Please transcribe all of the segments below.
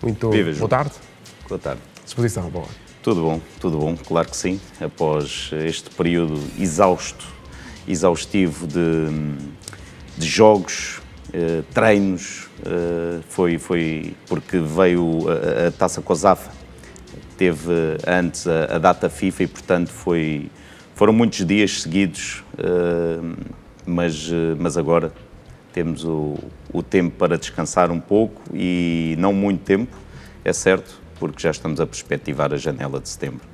Muito Viva, João. boa tarde. Boa tarde. Disposição, boa. Tudo bom, claro que sim. Após este período exaustivo de jogos, treinos, foi porque veio a Taça COSAFA, teve antes a data FIFA e, portanto, foram muitos dias seguidos, mas agora temos o tempo para descansar um pouco e não muito tempo, é certo, porque já estamos a perspectivar a janela de setembro.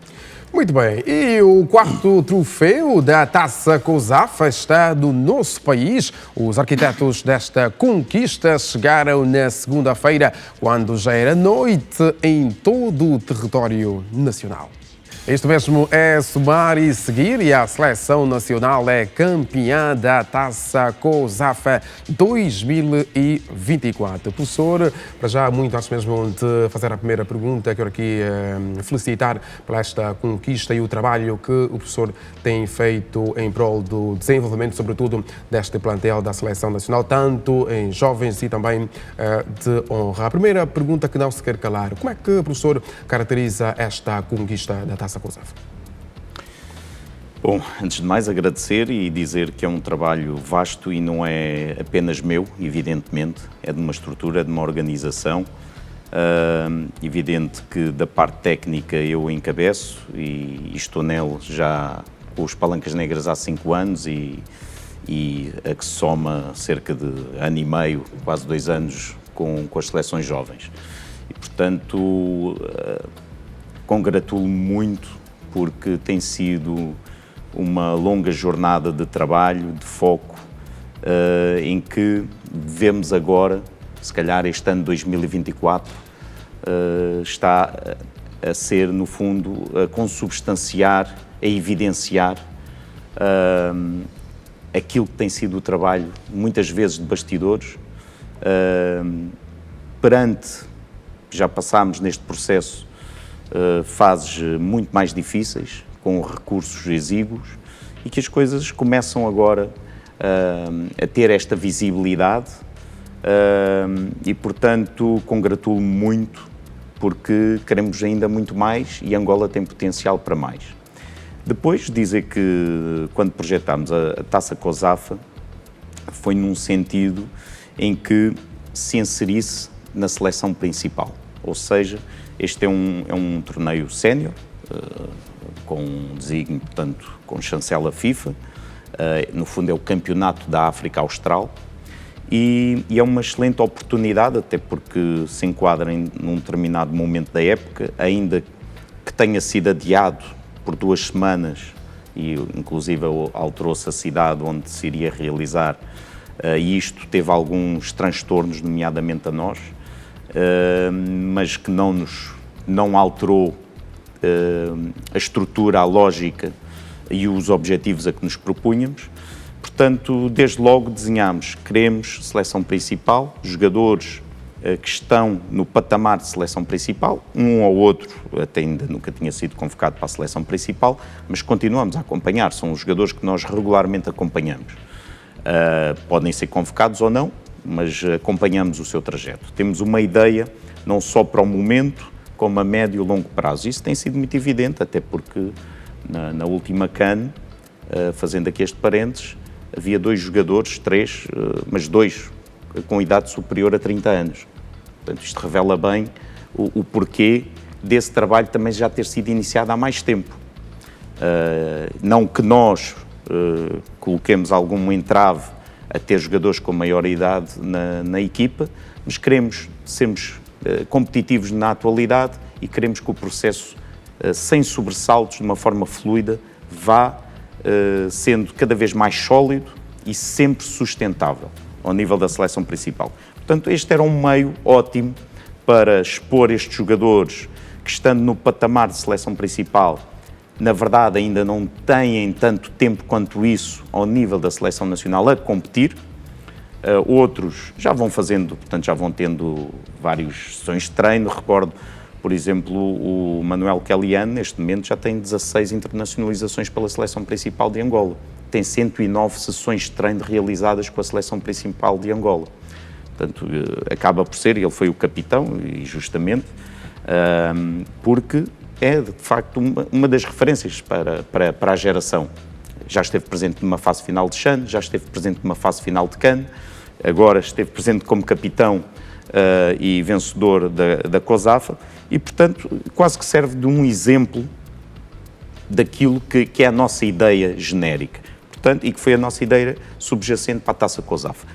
Muito bem, e o quarto troféu da Taça COSAFA está no nosso país. Os arquitetos desta conquista chegaram na segunda-feira, quando já era noite em todo o território nacional. Isto mesmo é somar e seguir, e a Seleção Nacional é campeã da Taça COSAFA 2024. Professor, para já, muito antes mesmo de fazer a primeira pergunta, quero aqui felicitar por esta conquista e o trabalho que o professor tem feito em prol do desenvolvimento, sobretudo, deste plantel da Seleção Nacional, tanto em jovens e também de honra. A primeira pergunta que não se quer calar: como é que o professor caracteriza esta conquista da Taça COSAFA? Bom, antes de mais agradecer e dizer que é um trabalho vasto e não é apenas meu, evidentemente, é de uma estrutura, de uma organização. Evidente que da parte técnica eu encabeço e estou nele já com os Palancas Negras há 5 anos e a que soma cerca de ano e meio, quase 2 anos com as seleções jovens. E, portanto, congratulo muito porque tem sido uma longa jornada de trabalho, de foco, em que vemos agora, se calhar este ano 2024, está a ser, no fundo, a consubstanciar, a evidenciar aquilo que tem sido o trabalho, muitas vezes de bastidores, já passámos neste processo fases muito mais difíceis, com recursos exíguos, e que as coisas começam agora a ter esta visibilidade e, portanto, congratulo-me muito porque queremos ainda muito mais e Angola tem potencial para mais. Depois, dizer que quando projetámos a Taça COSAFA foi num sentido em que se inserisse na seleção principal, ou seja, este é um torneio sénior, com um desígnio, portanto, com chancela FIFA. No fundo é o campeonato da África Austral e é uma excelente oportunidade, até porque se enquadra num determinado momento da época, ainda que tenha sido adiado por 2 semanas e inclusive alterou-se a cidade onde se iria realizar, e isto teve alguns transtornos, nomeadamente a nós, mas que não alterou a estrutura, a lógica e os objetivos a que nos propunhamos. Portanto, desde logo desenhámos, queremos seleção principal, jogadores que estão no patamar de seleção principal, um ou outro até ainda nunca tinha sido convocado para a seleção principal, mas continuamos a acompanhar, são os jogadores que nós regularmente acompanhamos. Podem ser convocados ou não, mas acompanhamos o seu trajeto. Temos uma ideia, não só para o momento, como a médio e longo prazo. Isso tem sido muito evidente, até porque na última CAN, fazendo aqui este parênteses, havia 2 jogadores, 3, mas 2 com idade superior a 30 anos. Portanto, isto revela bem o porquê desse trabalho também já ter sido iniciado há mais tempo. Não que nós coloquemos algum entrave a ter jogadores com maior idade na equipa, mas queremos sermos competitivos na atualidade e queremos que o processo, sem sobressaltos, de uma forma fluida, vá sendo cada vez mais sólido e sempre sustentável ao nível da seleção principal. Portanto, este era um meio ótimo para expor estes jogadores que, estando no patamar de seleção principal, na verdade ainda não têm tanto tempo quanto isso ao nível da seleção nacional a competir. Outros já vão fazendo, portanto já vão tendo várias sessões de treino. Recordo, por exemplo, o Manuel Kellian, neste momento já tem 16 internacionalizações pela seleção principal de Angola. Tem 109 sessões de treino realizadas com a seleção principal de Angola. Portanto, acaba por ser, ele foi o capitão, e justamente, porque é, de facto, uma das referências para a geração. Já esteve presente numa fase final de CHAN, já esteve presente numa fase final de CAN, agora esteve presente como capitão e vencedor da COSAFA, e, portanto, quase que serve de um exemplo daquilo que é a nossa ideia genérica, portanto, e que foi a nossa ideia subjacente para a Taça COSAFA.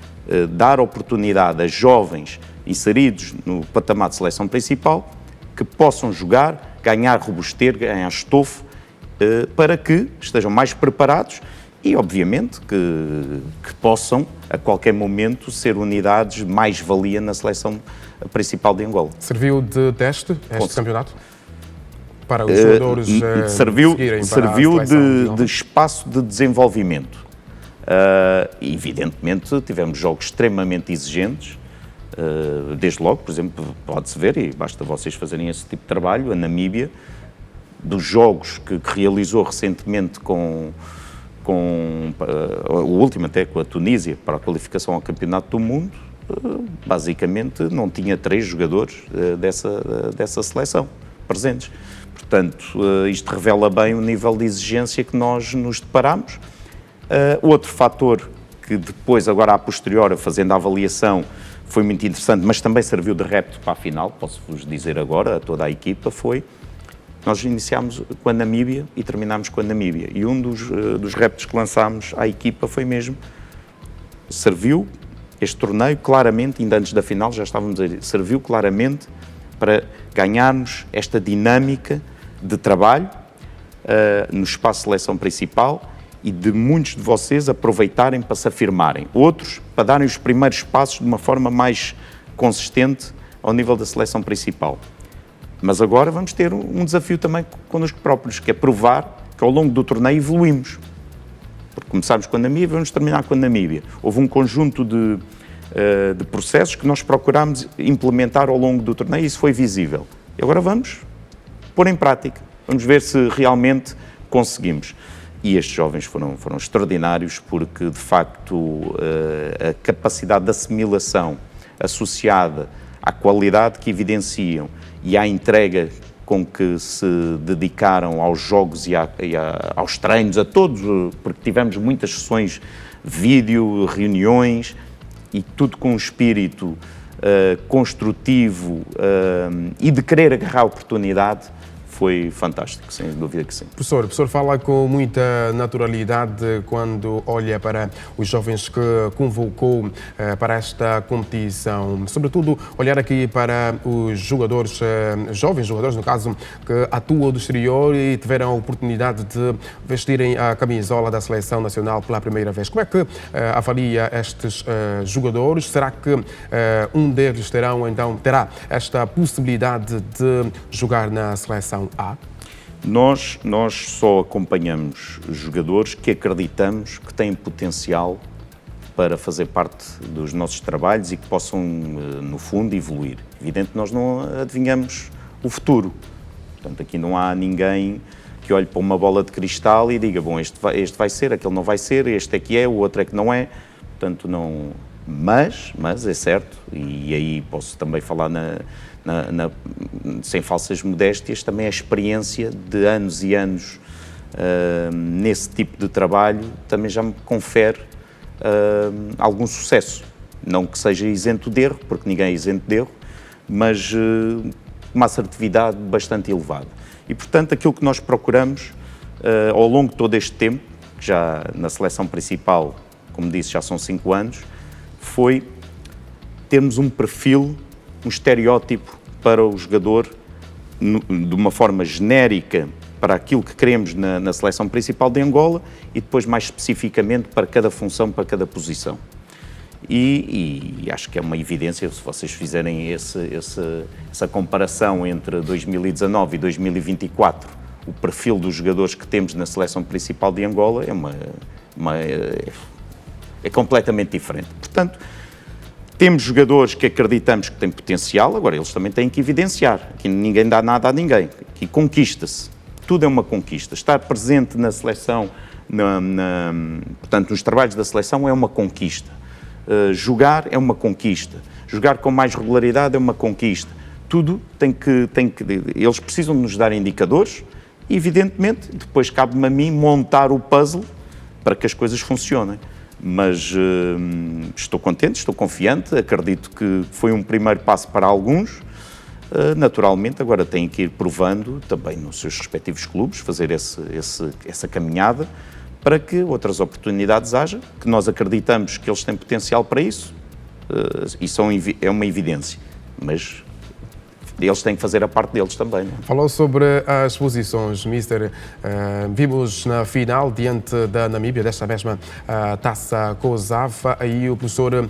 Dar oportunidade a jovens inseridos no patamar de seleção principal que possam jogar, ganhar robustez, ganhar estofo, para que estejam mais preparados e, obviamente, que possam, a qualquer momento, ser unidades mais-valia na seleção principal de Angola. Serviu de teste este campeonato? Para os jogadores serviu de espaço de desenvolvimento. Evidentemente, tivemos jogos extremamente exigentes, desde logo, por exemplo, pode-se ver, e basta vocês fazerem esse tipo de trabalho, a Namíbia, dos jogos que realizou recentemente com o último até com a Tunísia, para a qualificação ao Campeonato do Mundo, basicamente não tinha 3 jogadores dessa seleção presentes. Portanto, isto revela bem o nível de exigência que nós nos deparamos. Outro fator que depois, agora a posteriori, fazendo a avaliação, foi muito interessante, mas também serviu de repto para a final, posso-vos dizer agora, a toda a equipa, foi nós iniciámos com a Namíbia e terminámos com a Namíbia. E um dos reptos que lançámos à equipa foi mesmo, serviu este torneio claramente, ainda antes da final, já estávamos a dizer, serviu claramente para ganharmos esta dinâmica de trabalho no espaço de seleção principal e de muitos de vocês aproveitarem para se afirmarem. Outros, para darem os primeiros passos de uma forma mais consistente ao nível da seleção principal. Mas agora vamos ter um desafio também connosco próprios, que é provar que ao longo do torneio evoluímos. Porque começámos com a Namíbia, vamos terminar com a Namíbia. Houve um conjunto de processos que nós procurámos implementar ao longo do torneio e isso foi visível. E agora vamos pôr em prática. Vamos ver se realmente conseguimos. E estes jovens foram extraordinários porque, de facto, a capacidade de assimilação associada à qualidade que evidenciam e à entrega com que se dedicaram aos jogos e aos treinos, a todos, porque tivemos muitas sessões vídeo, reuniões, e tudo com um espírito construtivo e de querer agarrar a oportunidade, foi fantástico, sem dúvida que sim. O professor fala com muita naturalidade quando olha para os jovens que convocou para esta competição. Sobretudo, olhar aqui para os jogadores, jovens jogadores, no caso, que atuam do exterior e tiveram a oportunidade de vestirem a camisola da Seleção Nacional pela primeira vez. Como é que avalia estes jogadores? Será que um deles terá esta possibilidade de jogar na Seleção A? Nós só acompanhamos jogadores que acreditamos que têm potencial para fazer parte dos nossos trabalhos e que possam, no fundo, evoluir. Evidente que nós não adivinhamos o futuro. Portanto, aqui não há ninguém que olhe para uma bola de cristal e diga, bom, este vai ser, aquele não vai ser, este é que é, o outro é que não é. Portanto, não... Mas é certo, e aí posso também falar sem falsas modéstias, também a experiência de anos e anos nesse tipo de trabalho também já me confere algum sucesso. Não que seja isento de erro, porque ninguém é isento de erro, mas uma assertividade bastante elevada. E, portanto, aquilo que nós procuramos ao longo de todo este tempo, que já na seleção principal, como disse, já são 5 anos, foi termos um perfil, um estereótipo para o jogador de uma forma genérica para aquilo que queremos na seleção principal de Angola e depois mais especificamente para cada função, para cada posição. E acho que é uma evidência, se vocês fizerem essa comparação entre 2019 e 2024, o perfil dos jogadores que temos na seleção principal de Angola é completamente diferente. Portanto, temos jogadores que acreditamos que têm potencial, agora eles também têm que evidenciar. Aqui ninguém dá nada a ninguém, aqui conquista-se. Tudo é uma conquista. Estar presente na seleção, portanto, nos trabalhos da seleção é uma conquista. Jogar é uma conquista. Jogar com mais regularidade é uma conquista. Tudo eles precisam de nos dar indicadores e, evidentemente, depois cabe-me a mim montar o puzzle para que as coisas funcionem. Mas estou contente, estou confiante, acredito que foi um primeiro passo para alguns. Naturalmente, agora têm que ir provando também nos seus respectivos clubes, fazer essa caminhada para que outras oportunidades haja, que nós acreditamos que eles têm potencial para isso. Isso é uma evidência, mas eles têm que fazer a parte deles também. Não é? Falou sobre as posições, Mister. Vimos na final, diante da Namíbia, desta mesma Taça COSAF, aí o professor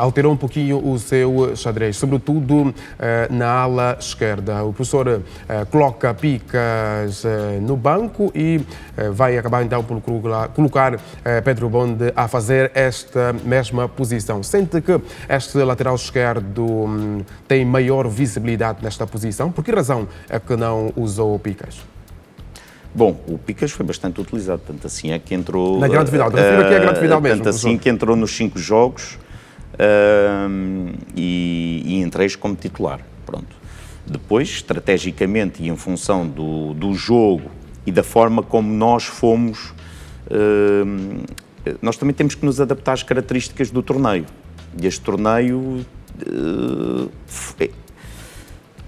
alterou um pouquinho o seu xadrez, sobretudo na ala esquerda. O professor coloca Picas no banco e vai acabar então por colocar Pedro Bonde a fazer esta mesma posição. Sente que este lateral esquerdo tem maior visibilidade nesta posição? Por que razão é que não usou o Picas? Bom, o Picas foi bastante utilizado, tanto assim é que entrou... Na grande final, refiro aqui à grande final mesmo. Tanto assim que entrou nos 5 jogos e em 3 como titular, pronto. Depois, estrategicamente e em função do jogo e da forma como nós fomos, nós também temos que nos adaptar às características do torneio. E este torneio...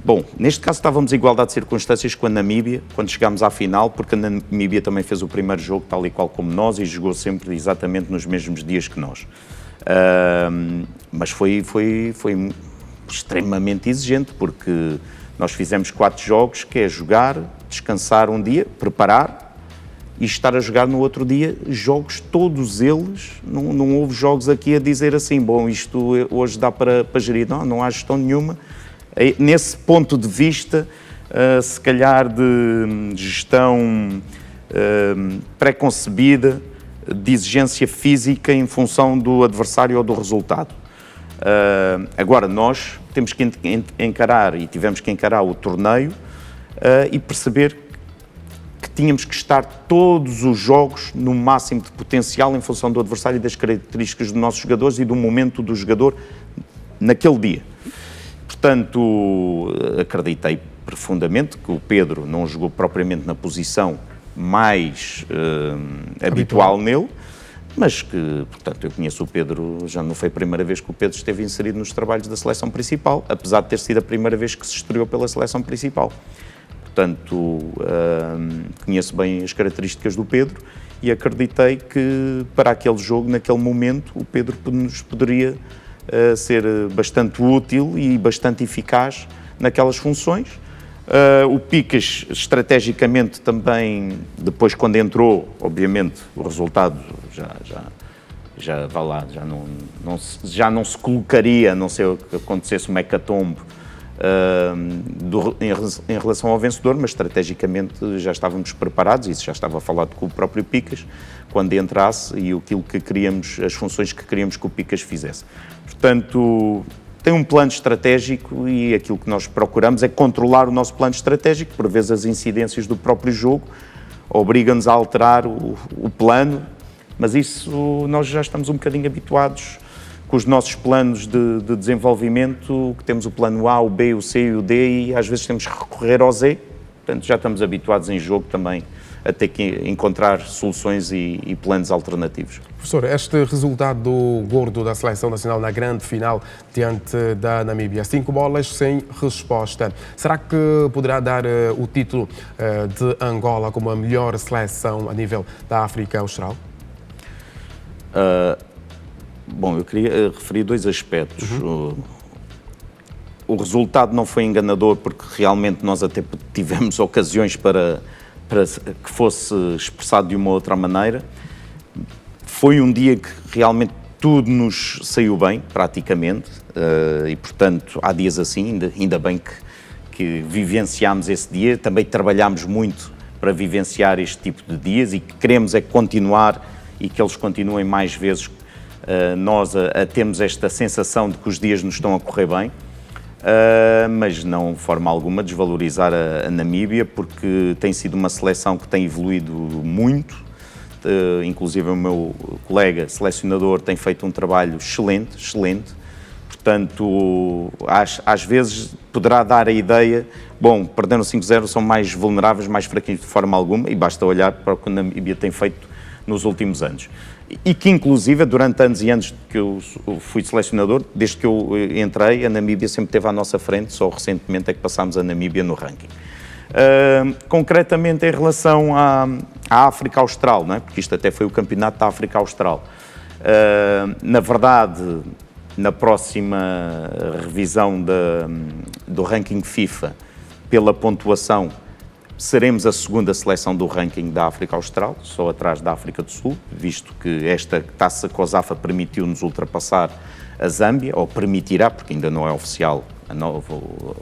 Bom, neste caso estávamos em igualdade de circunstâncias com a Namíbia, quando chegámos à final, porque a Namíbia também fez o primeiro jogo tal e qual como nós e jogou sempre exatamente nos mesmos dias que nós. Mas foi extremamente exigente, porque nós fizemos 4 jogos, que é jogar, descansar um dia, preparar e estar a jogar no outro dia, jogos todos eles, não houve jogos aqui a dizer assim, bom, isto hoje dá para gerir, não há gestão nenhuma. Nesse ponto de vista, se calhar de gestão pré-concebida, de exigência física em função do adversário ou do resultado. Agora, nós temos que encarar e tivemos que encarar o torneio e perceber que tínhamos que estar todos os jogos no máximo de potencial em função do adversário e das características dos nossos jogadores e do momento do jogador naquele dia. Portanto, acreditei profundamente que o Pedro não jogou propriamente na posição mais habitual nele, mas que, portanto, eu conheço o Pedro, já não foi a primeira vez que o Pedro esteve inserido nos trabalhos da seleção principal, apesar de ter sido a primeira vez que se estreou pela seleção principal. Portanto, conheço bem as características do Pedro e acreditei que para aquele jogo, naquele momento, o Pedro nos poderia ser bastante útil e bastante eficaz naquelas funções. O Picas, estrategicamente também, depois quando entrou, obviamente, o resultado já vai lá, já não se colocaria, a não ser que acontecesse uma hecatombe em relação ao vencedor, mas estrategicamente já estávamos preparados, isso já estava falado com o próprio Picas, quando entrasse e aquilo que queríamos, as funções que queríamos que o Picas fizesse. Portanto, tem um plano estratégico e aquilo que nós procuramos é controlar o nosso plano estratégico, por vezes as incidências do próprio jogo obrigam-nos a alterar o plano, mas isso nós já estamos um bocadinho habituados com os nossos planos de desenvolvimento, que temos o plano A, o B, o C e o D e às vezes temos que recorrer ao Z, portanto já estamos habituados em jogo também a ter que encontrar soluções e planos alternativos. Professor, este resultado do gordo da Seleção Nacional na grande final diante da Namíbia, 5 bolas sem resposta, será que poderá dar o título de Angola como a melhor seleção a nível da África Austral? Bom, eu queria referir 2 aspectos. O resultado não foi enganador porque realmente nós até tivemos ocasiões para que fosse expressado de uma outra maneira. Foi um dia que realmente tudo nos saiu bem, praticamente, e portanto há dias assim, ainda bem que vivenciámos esse dia, também trabalhámos muito para vivenciar este tipo de dias e que queremos é continuar e que eles continuem mais vezes, nós temos esta sensação de que os dias nos estão a correr bem. Mas não de forma alguma desvalorizar a Namíbia, porque tem sido uma seleção que tem evoluído muito, inclusive o meu colega selecionador tem feito um trabalho excelente. Portanto, às vezes poderá dar a ideia, bom, perderam 5-0, são mais vulneráveis, mais fraquinhos de forma alguma, e basta olhar para o que a Namíbia tem feito nos últimos anos. E que, inclusive, durante anos e anos que eu fui selecionador, desde que eu entrei, a Namíbia sempre esteve à nossa frente, só recentemente é que passámos a Namíbia no ranking. Concretamente em relação à África Austral, não é? Porque isto até foi o campeonato da África Austral. Na verdade, na próxima revisão do ranking FIFA, pela pontuação, seremos a segunda seleção do ranking da África Austral, só atrás da África do Sul, visto que esta taça COSAFA permitiu-nos ultrapassar a Zâmbia, ou permitirá, porque ainda não é oficial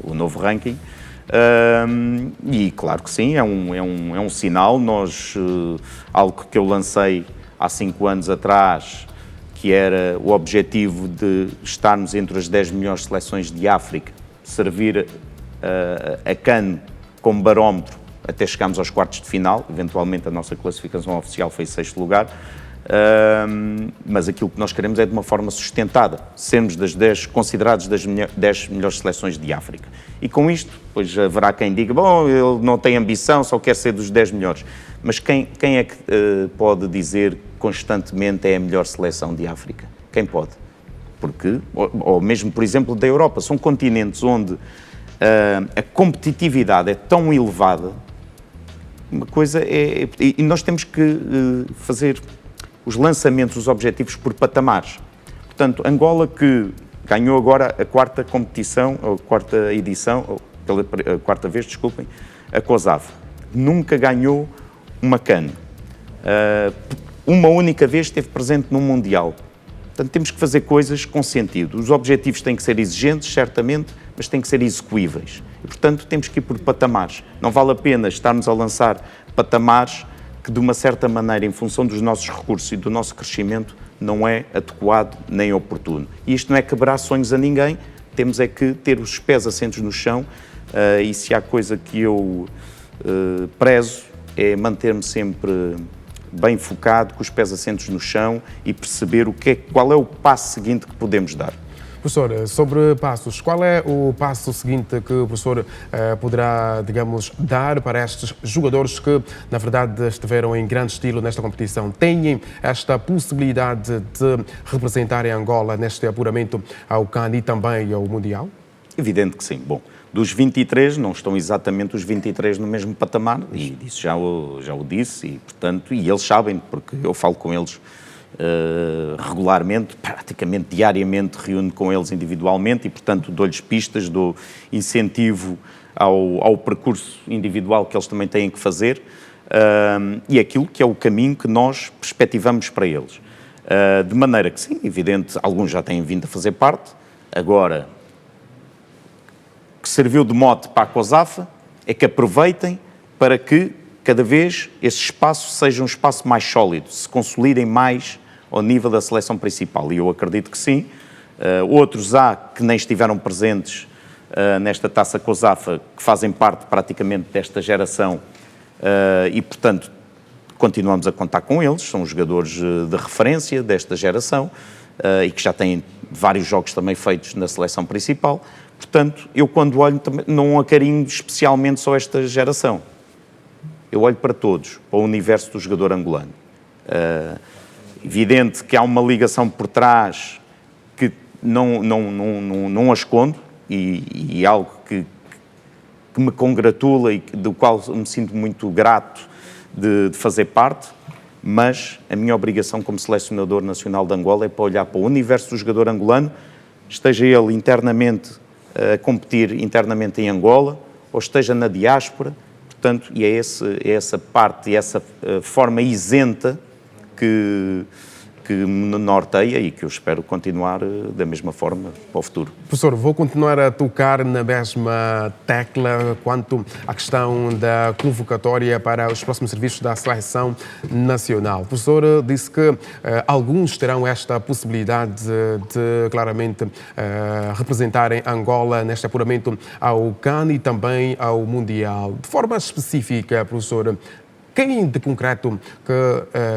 o novo ranking. E claro que sim, é um sinal. Algo que eu lancei há 5 anos atrás, que era o objetivo de estarmos entre as 10 melhores seleções de África, servir a CAN como barómetro até chegarmos aos quartos de final. Eventualmente a nossa classificação oficial foi 6º lugar, mas aquilo que nós queremos é de uma forma sustentada, sermos considerados das 10 melhores seleções de África. E com isto, pois haverá quem diga, bom, ele não tem ambição, só quer ser dos 10 melhores. Mas quem é que pode dizer constantemente é a melhor seleção de África? Quem pode? Porque, ou mesmo, por exemplo, da Europa, são continentes onde a competitividade é tão elevada, uma coisa e nós temos que fazer os lançamentos, os objetivos por patamares. Portanto, Angola, que ganhou agora a 4ª competição, ou 4ª edição, ou pela 4ª vez, desculpem, a COSAFA, nunca ganhou uma CAN. Uma única vez esteve presente num Mundial. Portanto, temos que fazer coisas com sentido. Os objetivos têm que ser exigentes, certamente, mas têm que ser execuíveis. E, portanto, temos que ir por patamares. Não vale a pena estarmos a lançar patamares que, de uma certa maneira, em função dos nossos recursos e do nosso crescimento, não é adequado nem oportuno. E isto não é quebrar sonhos a ninguém, temos é que ter os pés assentos no chão, e se há coisa que eu prezo é manter-me sempre bem focado, com os pés assentos no chão e perceber qual é o passo seguinte que podemos dar. Professor, sobre passos, qual é o passo seguinte que o professor poderá, digamos, dar para estes jogadores que, na verdade, estiveram em grande estilo nesta competição? Têm esta possibilidade de representarem Angola neste apuramento ao CAN e também ao Mundial? Evidente que sim. Bom, dos 23, não estão exatamente os 23 no mesmo patamar, e isso já o disse, e, portanto, e eles sabem, porque eu falo com eles regularmente, praticamente diariamente, reúno com eles individualmente e, portanto, dou-lhes pistas, dou incentivo ao percurso individual que eles também têm que fazer, e aquilo que é o caminho que nós perspectivamos para eles. De maneira que, sim, evidente, alguns já têm vindo a fazer parte, agora, que serviu de mote para a COSAFA é que aproveitem para que cada vez esse espaço seja um espaço mais sólido, se consolidem mais ao nível da seleção principal. E eu acredito que sim. Outros há que nem estiveram presentes nesta taça COSAFA, que fazem parte praticamente desta geração e, portanto, continuamos a contar com eles. São os jogadores de referência desta geração e que já têm vários jogos também feitos na seleção principal. Portanto, eu quando olho também não acarinho especialmente só esta geração. Eu olho para todos, para o universo do jogador angolano. Evidente que há uma ligação por trás que não a escondo e algo que me congratula e do qual me sinto muito grato de fazer parte, mas a minha obrigação como selecionador nacional de Angola é para olhar para o universo do jogador angolano, esteja ele internamente a competir internamente em Angola ou esteja na diáspora. Portanto, e é essa parte, essa forma isenta que me norteia e que eu espero continuar da mesma forma para o futuro. Professor, vou continuar a tocar na mesma tecla quanto à questão da convocatória para os próximos serviços da Seleção Nacional. O professor disse que alguns terão esta possibilidade de claramente representarem Angola neste apuramento ao CAN e também ao Mundial. De forma específica, professor, quem de concreto que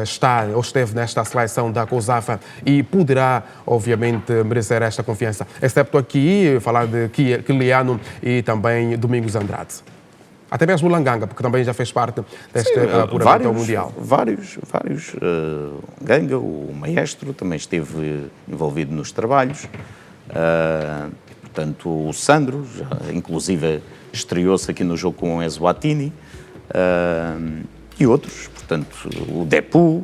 está ou esteve nesta seleção da COSAFA e poderá, obviamente, merecer esta confiança? Excepto aqui, falar de Kiliano e também Domingos Andrade. Até mesmo o Langanga, porque também já fez parte deste apuramento ao Mundial. Vários. Ganga, o maestro, também esteve envolvido nos trabalhos. Portanto, o Sandro, inclusive estreou-se aqui no jogo com o Eswatini. E outros. Portanto, o Depu,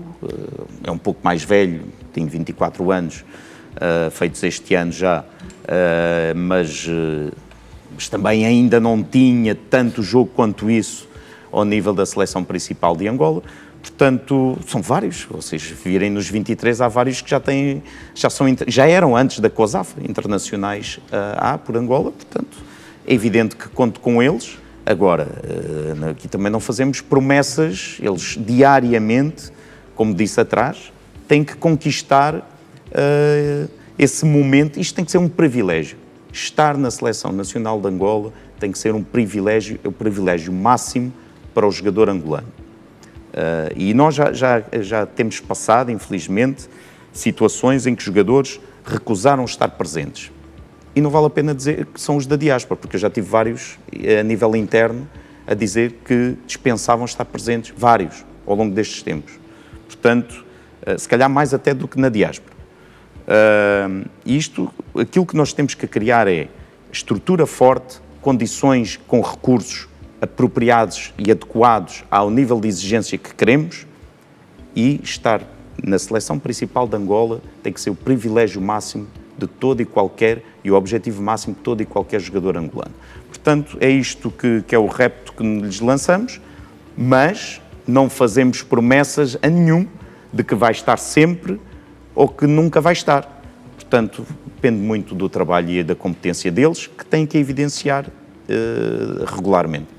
é um pouco mais velho, tem 24 anos, feitos este ano já, mas também ainda não tinha tanto jogo quanto isso ao nível da seleção principal de Angola. Portanto, são vários. Vocês virem nos 23, há vários que já eram antes da COSAFA, internacionais por Angola. Portanto, é evidente que conto com eles. Agora, aqui também não fazemos promessas. Eles diariamente, como disse atrás, têm que conquistar esse momento. Isto tem que ser um privilégio. Estar na Seleção Nacional de Angola tem que ser um privilégio, é o privilégio máximo para o jogador angolano. E nós já temos passado, infelizmente, situações em que jogadores recusaram estar presentes. E não vale a pena dizer que são os da diáspora, porque eu já tive vários, a nível interno, a dizer que dispensavam estar presentes, vários, ao longo destes tempos. Portanto, se calhar mais até do que na diáspora. Aquilo que nós temos que criar é estrutura forte, condições com recursos apropriados e adequados ao nível de exigência que queremos, e estar na seleção principal de Angola tem que ser o privilégio máximo de todo e qualquer, e o objetivo máximo de todo e qualquer jogador angolano. Portanto, é isto que é o repto que lhes lançamos, mas não fazemos promessas a nenhum de que vai estar sempre ou que nunca vai estar. Portanto, depende muito do trabalho e da competência deles, que têm que evidenciar regularmente.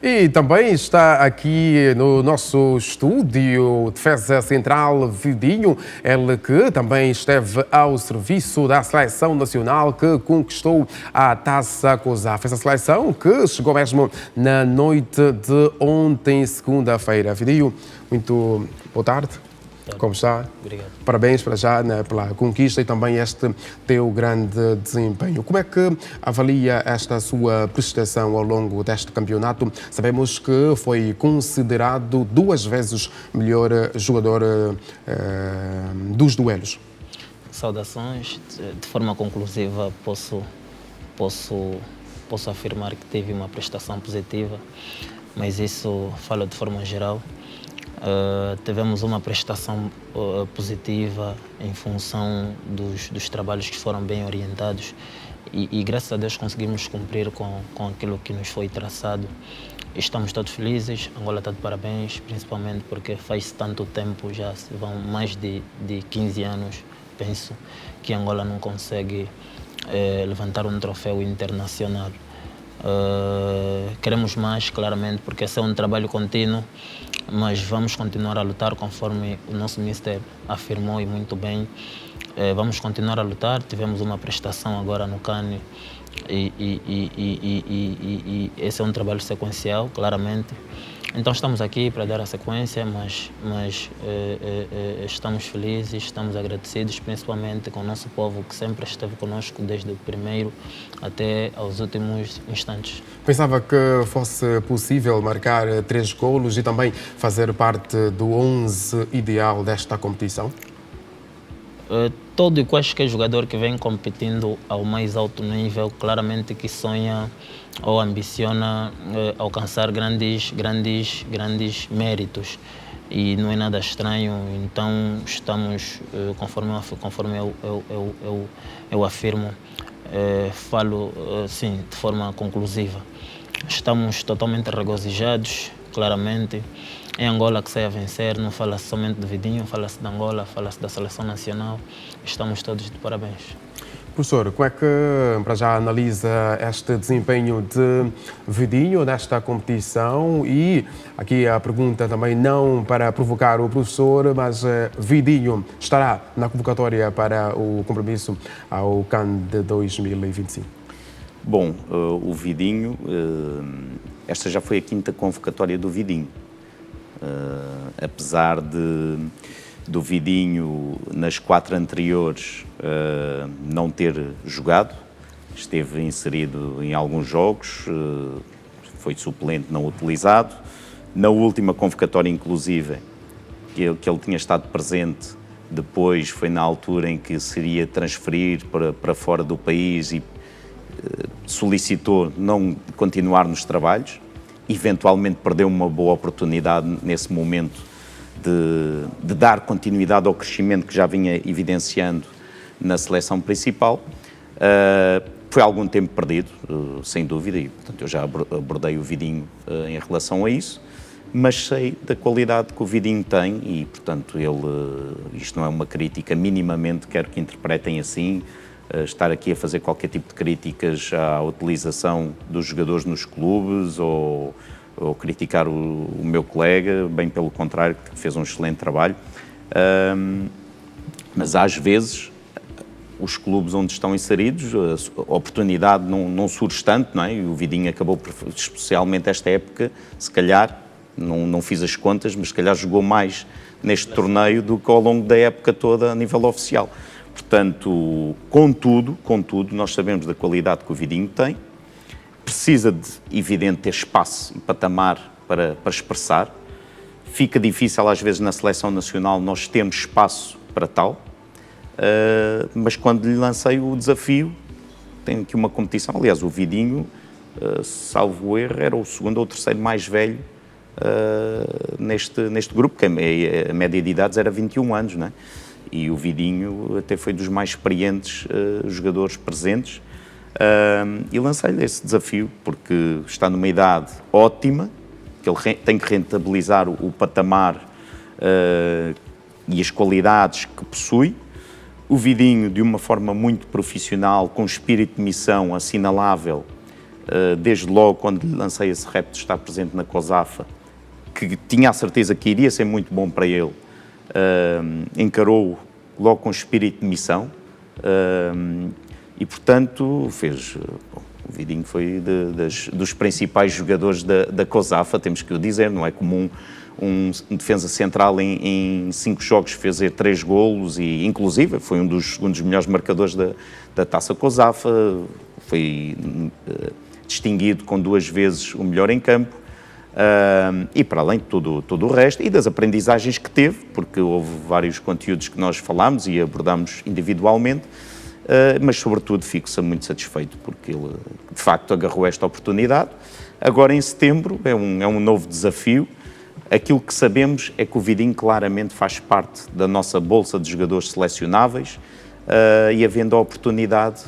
E também está aqui no nosso estúdio defesa central Vidinho, ele que também esteve ao serviço da Seleção Nacional que conquistou a Taça COSAFA. Essa seleção que chegou mesmo na noite de ontem, segunda-feira. Vidinho, muito boa tarde. Como está? Obrigado. Parabéns para já, né, pela conquista e também este teu grande desempenho. Como é que avalia esta sua prestação ao longo deste campeonato? Sabemos que foi considerado 2 vezes melhor jogador dos duelos. Saudações. De forma conclusiva, posso afirmar que teve uma prestação positiva, mas isso falo de forma geral. Tivemos uma prestação positiva em função dos trabalhos que foram bem orientados e graças a Deus conseguimos cumprir com aquilo que nos foi traçado. Estamos todos felizes, Angola está de parabéns, principalmente porque faz tanto tempo, já vão mais de 15 anos, penso, que Angola não consegue levantar um troféu internacional. Queremos mais, claramente, porque esse é um trabalho contínuo, mas vamos continuar a lutar conforme o nosso Mister afirmou e muito bem. Vamos continuar a lutar, tivemos uma prestação agora no CAN e esse é um trabalho sequencial, claramente. Então estamos aqui para dar a sequência, mas estamos felizes, estamos agradecidos, principalmente com o nosso povo que sempre esteve conosco desde o primeiro até aos últimos instantes. Pensava que fosse possível marcar 3 golos e também fazer parte do 11 ideal desta competição? Todo e qualquer jogador que vem competindo ao mais alto nível, claramente que sonha ou ambiciona alcançar grandes méritos. E não é nada estranho, então estamos, conforme eu afirmo, falo sim, de forma conclusiva. Estamos totalmente regozijados, claramente. Em Angola que sai a vencer, não fala-se somente de Vidinho, fala-se de Angola, fala-se da Seleção Nacional. Estamos todos de parabéns. Professor, como é que para já analisa este desempenho de Vidinho nesta competição? E aqui a pergunta também não para provocar o professor, mas Vidinho estará na convocatória para o compromisso ao CAN de 2025? Bom, o Vidinho, esta já foi a 5ª convocatória do Vidinho. Apesar do Vidinho, nas 4 anteriores, não ter jogado, esteve inserido em alguns jogos, foi suplente não utilizado. Na última convocatória, inclusive, que ele tinha estado presente, depois foi na altura em que seria transferir para fora do país e solicitou não continuar nos trabalhos. Eventualmente perdeu uma boa oportunidade nesse momento de dar continuidade ao crescimento que já vinha evidenciando na seleção principal. Foi algum tempo perdido, sem dúvida, e portanto eu já abordei o Vidinho em relação a isso, mas sei da qualidade que o Vidinho tem e, portanto, isto não é uma crítica minimamente, quero que interpretem assim, estar aqui a fazer qualquer tipo de críticas à utilização dos jogadores nos clubes ou criticar o meu colega, bem pelo contrário, que fez um excelente trabalho. Mas às vezes os clubes onde estão inseridos, a oportunidade não surge tanto, não é? E o Vidinho acabou, especialmente esta época, se calhar, não fiz as contas, mas se calhar jogou mais neste torneio do que ao longo da época toda a nível oficial. Portanto, contudo, nós sabemos da qualidade que o Vidinho tem, precisa de, evidente, ter espaço e patamar para expressar. Fica difícil, às vezes, na seleção nacional, nós temos espaço para tal, mas quando lhe lancei o desafio, tem aqui uma competição, aliás, o Vidinho, salvo erro, era o segundo ou o terceiro mais velho neste grupo, que a média de idades era 21 anos, não é? E o Vidinho até foi dos mais experientes jogadores presentes, e lancei-lhe esse desafio, porque está numa idade ótima, que ele tem que rentabilizar o patamar e as qualidades que possui. O Vidinho, de uma forma muito profissional, com espírito de missão assinalável, desde logo quando lhe lancei esse repto de estar presente na COSAFA, que tinha a certeza que iria ser muito bom para ele, encarou-o logo com espírito de missão e, portanto, fez... Bom, o Vidinho foi dos principais jogadores da COSAFA, temos que o dizer, não é comum um defesa central em 5 jogos fazer 3 golos e, inclusive, foi um dos melhores marcadores da Taça COSAFA, foi distinguido com 2 vezes o melhor em campo, e para além de todo o resto, e das aprendizagens que teve, porque houve vários conteúdos que nós falámos e abordámos individualmente, mas sobretudo fico-se muito satisfeito porque ele de facto agarrou esta oportunidade. Agora em setembro é um novo desafio. Aquilo que sabemos é que o Vidinho claramente faz parte da nossa bolsa de jogadores selecionáveis, e havendo a oportunidade,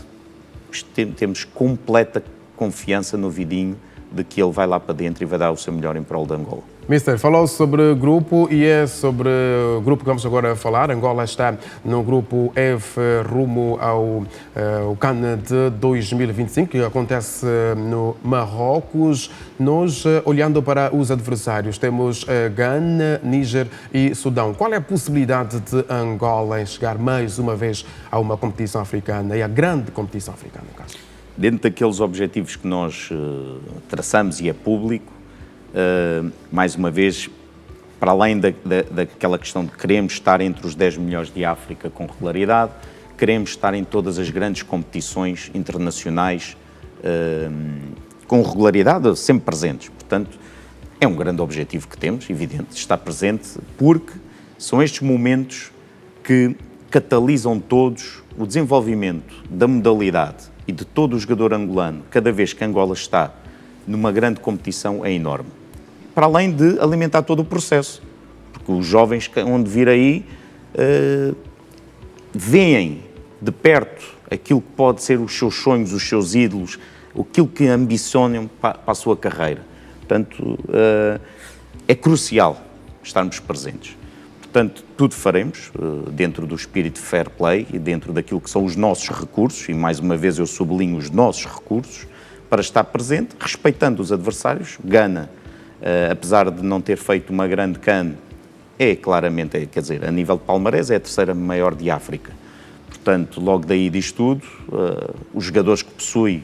temos completa confiança no Vidinho de que ele vai lá para dentro e vai dar o seu melhor em prol de Angola. Mister, falou sobre grupo e é sobre o grupo que vamos agora falar. Angola está no grupo F rumo ao CAN de 2025, que acontece no Marrocos. Nós, olhando para os adversários, temos Gana, Níger e Sudão. Qual é a possibilidade de Angola em chegar mais uma vez a uma competição africana e a grande competição africana, no caso? Dentro daqueles objetivos que nós traçamos e é público, mais uma vez, para além daquela questão de queremos estar entre os 10 melhores de África com regularidade, queremos estar em todas as grandes competições internacionais com regularidade, sempre presentes. Portanto, é um grande objetivo que temos, evidente, estar presente, porque são estes momentos que catalisam todos o desenvolvimento da modalidade e de todo o jogador angolano. Cada vez que Angola está numa grande competição é enorme. Para além de alimentar todo o processo, porque os jovens que vão vir aí veem de perto aquilo que pode ser os seus sonhos, os seus ídolos, aquilo que ambicionam para a sua carreira. Portanto, é crucial estarmos presentes. Portanto, tudo faremos dentro do espírito de fair play e dentro daquilo que são os nossos recursos, e mais uma vez eu sublinho os nossos recursos, para estar presente, respeitando os adversários. Gana, apesar de não ter feito uma grande CAN, claramente, quer dizer, a nível de palmarés, é a terceira maior de África. Portanto, logo daí diz tudo, os jogadores que possui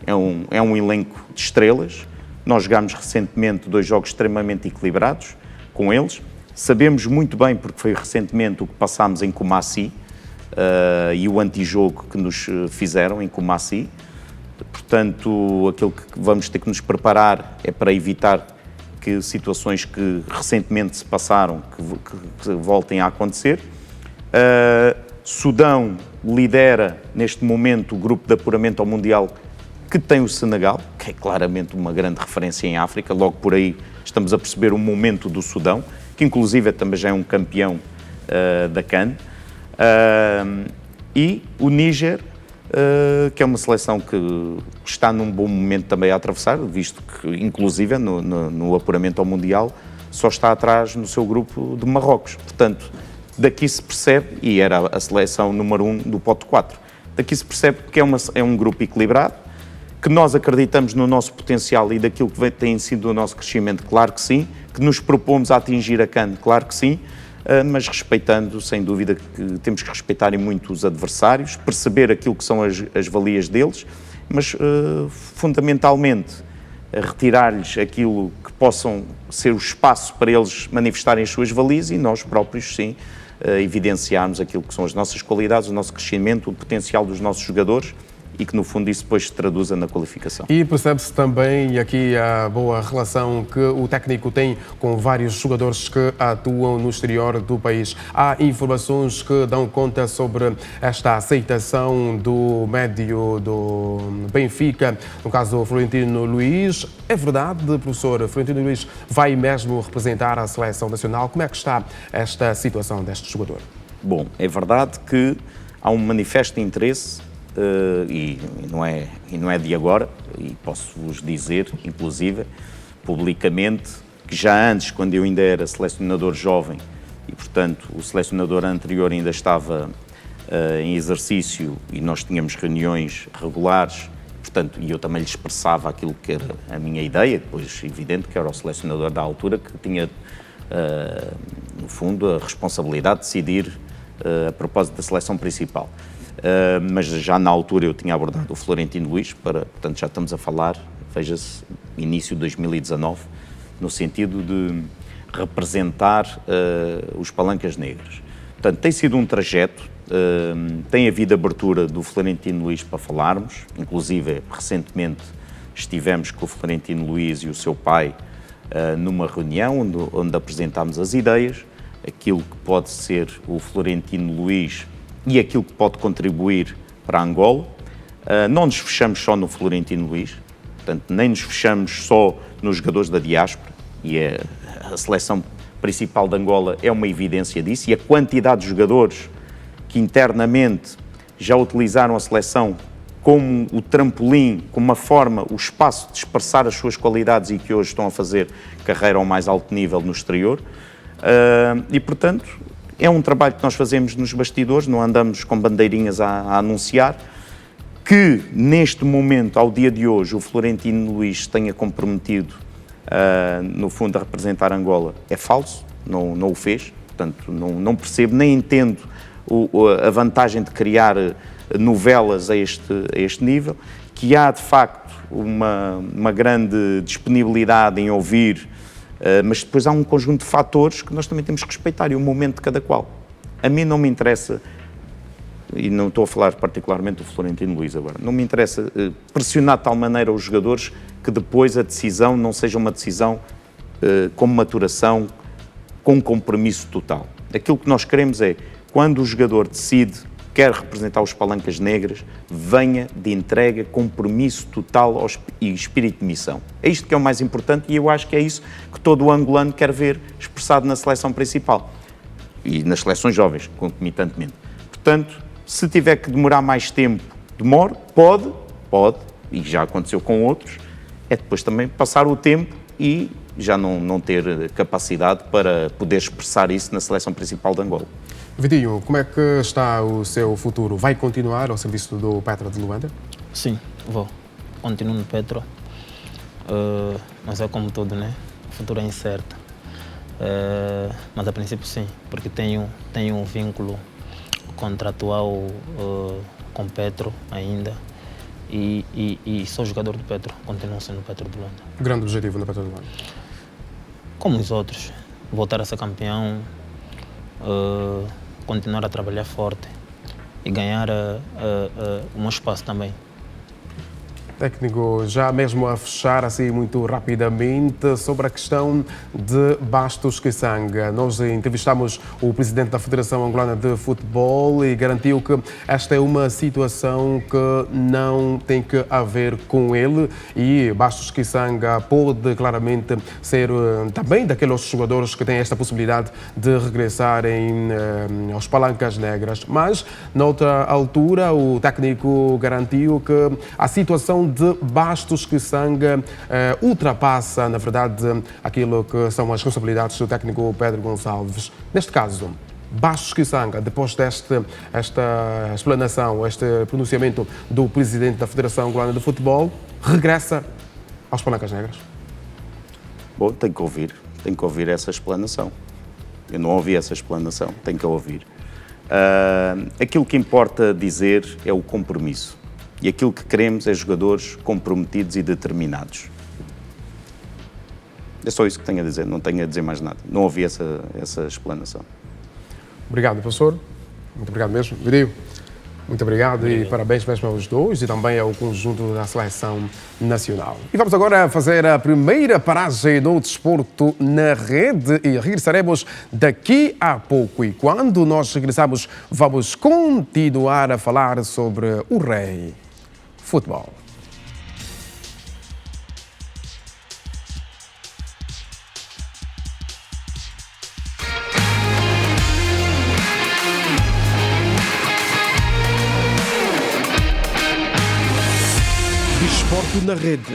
é um elenco de estrelas. Nós jogámos recentemente 2 jogos extremamente equilibrados, com eles. Sabemos muito bem, porque foi recentemente o que passámos em Kumasi e o antijogo que nos fizeram em Kumasi. Portanto, aquilo que vamos ter que nos preparar é para evitar que situações que recentemente se passaram que voltem a acontecer. Sudão lidera neste momento o grupo de apuramento ao Mundial, que tem o Senegal, que é claramente uma grande referência em África. Logo por aí estamos a perceber o momento do Sudão, que inclusive também já é um campeão da CAN. E o Níger, que é uma seleção que está num bom momento também a atravessar, visto que inclusive no apuramento ao Mundial só está atrás no seu grupo de Marrocos. Portanto, daqui se percebe, e era a seleção número 1 do pote 4, daqui se percebe que é um grupo equilibrado, que nós acreditamos no nosso potencial e daquilo que tem sido o nosso crescimento, claro que sim, que nos propomos a atingir a CAN, claro que sim, mas respeitando, sem dúvida, que temos que respeitar muito os adversários, perceber aquilo que são as valias deles, mas fundamentalmente retirar-lhes aquilo que possam ser o espaço para eles manifestarem as suas valias e nós próprios, sim, evidenciarmos aquilo que são as nossas qualidades, o nosso crescimento, o potencial dos nossos jogadores, e que no fundo isso depois se traduza na qualificação. E percebe-se também aqui a boa relação que o técnico tem com vários jogadores que atuam no exterior do país. Há informações que dão conta sobre esta aceitação do médio do Benfica, no caso do Florentino Luís. É verdade, professor, Florentino Luís vai mesmo representar a seleção nacional? Como é que está esta situação deste jogador? Bom, é verdade que há um manifesto de interesse e não é de agora, e posso-vos dizer, inclusive, publicamente, que já antes, quando eu ainda era selecionador jovem, e portanto o selecionador anterior ainda estava em exercício e nós tínhamos reuniões regulares, portanto, e eu também lhe expressava aquilo que era a minha ideia, depois evidente que era o selecionador da altura que tinha, no fundo, a responsabilidade de decidir a propósito da seleção principal. Mas já na altura eu tinha abordado o Florentino Luís, portanto já estamos a falar, veja-se, início de 2019, no sentido de representar os Palancas Negras. Portanto, tem sido um trajeto, tem havido abertura do Florentino Luís para falarmos, inclusive recentemente estivemos com o Florentino Luís e o seu pai numa reunião onde apresentámos as ideias, aquilo que pode ser o Florentino Luís e aquilo que pode contribuir para Angola. Não nos fechamos só no Florentino Luís, portanto, nem nos fechamos só nos jogadores da diáspora, e a seleção principal de Angola é uma evidência disso, e a quantidade de jogadores que internamente já utilizaram a seleção como o trampolim, como uma forma, o espaço de expressar as suas qualidades e que hoje estão a fazer carreira ao mais alto nível no exterior. E, portanto, é um trabalho que nós fazemos nos bastidores, não andamos com bandeirinhas a anunciar. Que, neste momento, ao dia de hoje, o Florentino Luís tenha comprometido, no fundo, a representar Angola, é falso, não o fez. Portanto, não percebo, nem entendo a vantagem de criar novelas a este nível. Que há, de facto, uma grande disponibilidade em ouvir, mas depois há um conjunto de fatores que nós também temos que respeitar, e o momento de cada qual. A mim não me interessa, e não estou a falar particularmente do Florentino Luís agora, não me interessa pressionar de tal maneira os jogadores que depois a decisão não seja uma decisão com maturação, com compromisso total. Aquilo que nós queremos é, quando o jogador decide, quer representar os Palancas Negras, venha de entrega, compromisso total e espírito de missão. É isto que é o mais importante, e eu acho que é isso que todo o angolano quer ver expressado na seleção principal e nas seleções jovens, concomitantemente. Portanto, se tiver que demorar mais tempo, demore, pode, e já aconteceu com outros, é depois também passar o tempo e já não ter capacidade para poder expressar isso na seleção principal de Angola. Vitinho, como é que está o seu futuro? Vai continuar ao serviço do Petro de Luanda? Sim, vou. Continuo no Petro, mas é como tudo, né? O futuro é incerto. Mas a princípio sim, porque tenho um vínculo contratual com Petro ainda e sou jogador do Petro, continuo sendo Petro de Luanda. Grande objetivo na Petro de Luanda? Como os outros, voltar a ser campeão, continuar a trabalhar forte e ganhar o meu espaço também. Técnico, já mesmo a fechar assim muito rapidamente sobre a questão de Bastos Kisanga. Nós entrevistamos o presidente da Federação Angolana de Futebol e garantiu que esta é uma situação que não tem que haver com ele e Bastos Kisanga pode claramente ser também daqueles jogadores que têm esta possibilidade de regressarem aos Palancas Negras. Mas, noutra altura, o técnico garantiu que a situação de Bastos Kisanga ultrapassa, na verdade, aquilo que são as responsabilidades do técnico Pedro Gonçalves. Neste caso, Bastos Kisanga, depois desta explanação, este pronunciamento do presidente da Federação Angolana de Futebol, regressa aos Palancas Negras? Bom, tem que ouvir essa explanação. Eu não ouvi essa explanação, tenho que ouvir. Aquilo que importa dizer é o compromisso. E aquilo que queremos é jogadores comprometidos e determinados. É só isso que tenho a dizer, não tenho a dizer mais nada. Não ouvi essa explanação. Obrigado, professor. Muito obrigado mesmo. Virio, muito obrigado e parabéns mesmo aos dois e também ao conjunto da Seleção Nacional. E vamos agora fazer a primeira paragem do Desporto na Rede e regressaremos daqui a pouco. E quando nós regressarmos, vamos continuar a falar sobre o Rei Futebol. Desporto na Rede.